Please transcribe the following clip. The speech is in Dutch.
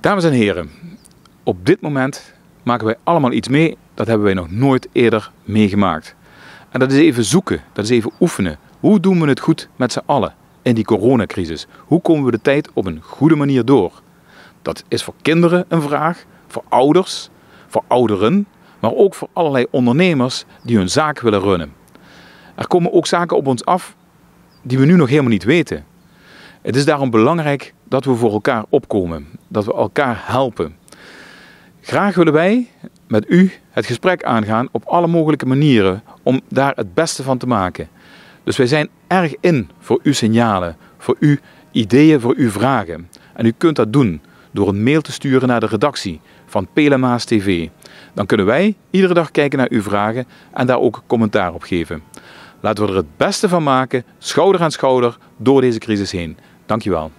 Dames en heren, op dit moment maken wij allemaal iets mee, dat hebben wij nog nooit eerder meegemaakt. En dat is even zoeken, dat is even oefenen. Hoe doen we het goed met z'n allen in die coronacrisis? Hoe komen we de tijd op een goede manier door? Dat is voor kinderen een vraag, voor ouders, voor ouderen, maar ook voor allerlei ondernemers die hun zaak willen runnen. Er komen ook zaken op ons af die we nu nog helemaal niet weten. Het is daarom belangrijk dat we voor elkaar opkomen, dat we elkaar helpen. Graag willen wij met u het gesprek aangaan op alle mogelijke manieren om daar het beste van te maken. Dus wij zijn erg in voor uw signalen, voor uw ideeën, voor uw vragen. En u kunt dat doen door een mail te sturen naar de redactie van Pelemaas TV. Dan kunnen wij iedere dag kijken naar uw vragen en daar ook commentaar op geven. Laten we er het beste van maken, schouder aan schouder, door deze crisis heen. Dankjewel.